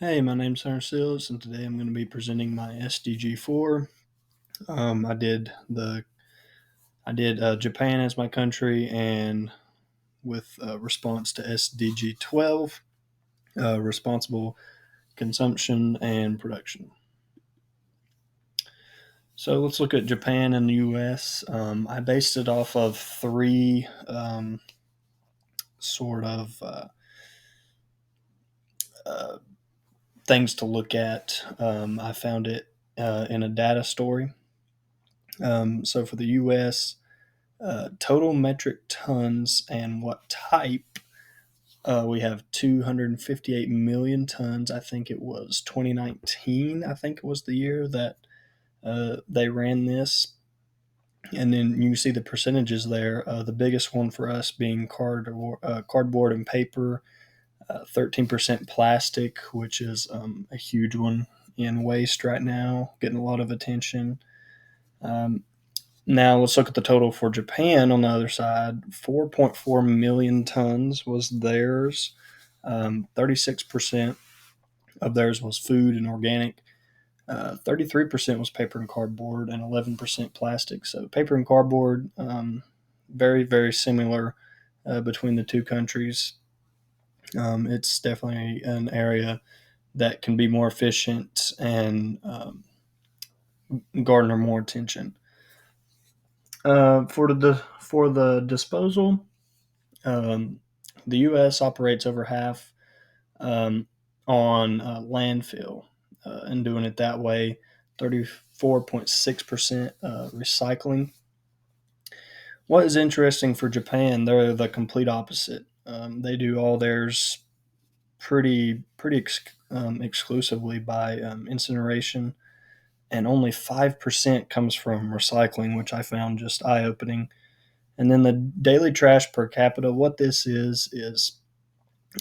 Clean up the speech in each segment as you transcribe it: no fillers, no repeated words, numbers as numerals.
Hey, my name's Hunter Sills, and today I'm going to be presenting my SDG 4. I did Japan as my country, and with response to SDG 12, responsible consumption and production. So let's look at Japan and the U.S. I based it off of three sort of uh, things to look at. I found it in a data story. So for the U.S., total metric tons and what type. We have 258 million tons. I think it was 2019. I think it was the year that they ran this. And then you see the percentages there. The biggest one for us being cardboard and paper, 13% plastic, which is a huge one in waste right now, getting a lot of attention. Um, Now let's look at the total for Japan on the other side. 4.4 million tons was theirs. 36% of theirs was food and organic. 33% was paper and cardboard, and 11% plastic. So paper and cardboard, very very similar between the two countries. It's definitely an area that can be more efficient and garner more attention. For the disposal, Um, the U.S. operates over half on landfill and doing it that way. 34.6% recycling. What is interesting for Japan, they're the complete opposite. They do all theirs pretty exclusively by incineration, and only 5% comes from recycling, which I found just eye opening. And then the daily trash per capita, what this is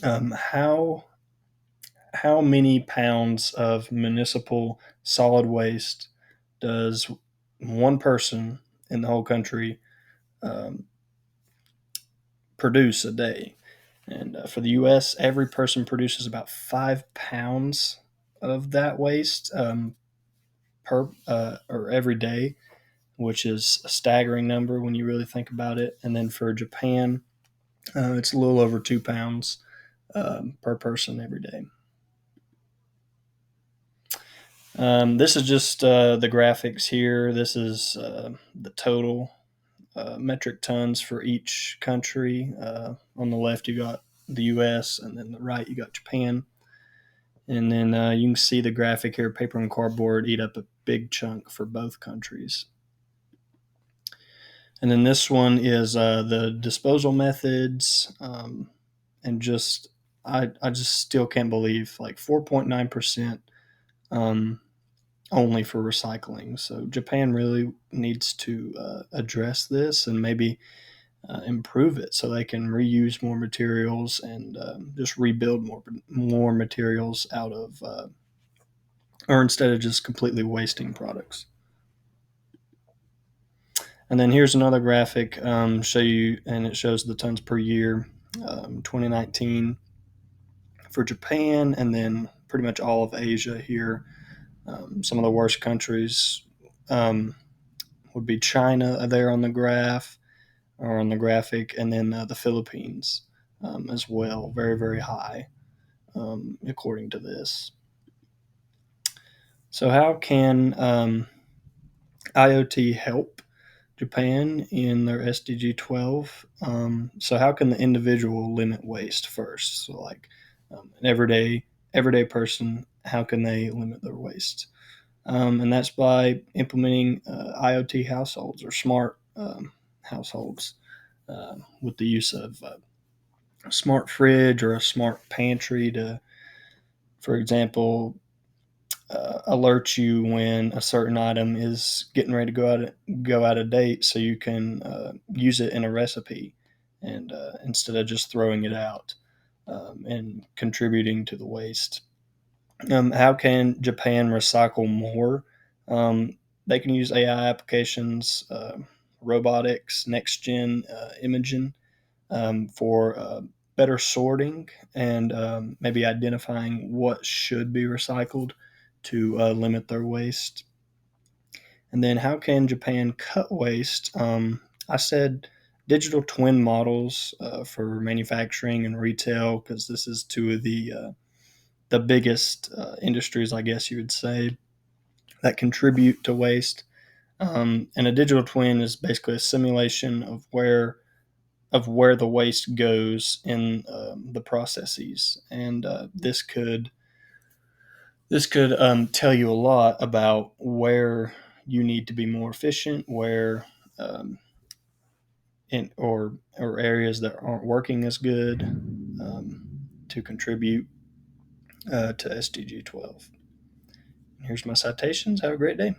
how many pounds of municipal solid waste does one person in the whole country um, produce a day? And for the U.S., every person produces about 5 pounds of that waste per or every day, which is a staggering number when you really think about it. And then for Japan, it's a little over 2 pounds per person every day. This is just the graphics here. This is the total metric tons for each country. On the left, you got the US, and then the right, you got Japan. And then you can see the graphic here, paper and cardboard eat up a big chunk for both countries. And then this one is the disposal methods. And just, I just still can't believe like 4.9% only for recycling. So Japan really needs to address this and maybe improve it so they can reuse more materials and just rebuild more materials out of, or instead of just completely wasting products. And then here's another graphic show you, and it shows the tons per year, 2019 for Japan, and then pretty much all of Asia here. Some of the worst countries would be China there on the graph or on the graphic, and then the Philippines as well, very very high according to this. So how can IoT help Japan in their SDG 12? So how can the individual limit waste first? So like an everyday person, how can they limit their waste? And that's by implementing IoT households or smart households with the use of a smart fridge or a smart pantry to, for example, alert you when a certain item is getting ready to go out of date, so you can use it in a recipe, and instead of just throwing it out and contributing to the waste. How can Japan recycle more? They can use AI applications, robotics, next gen imaging for better sorting and maybe identifying what should be recycled to limit their waste. And then, how can Japan cut waste? I said digital twin models for manufacturing and retail, because this is two of the biggest industries, I guess you would say, that contribute to waste. And a digital twin is basically a simulation of where the waste goes in the processes, and this could tell you a lot about where you need to be more efficient, where or areas that aren't working as good, to contribute to SDG 12. Here's my citations. Have a great day.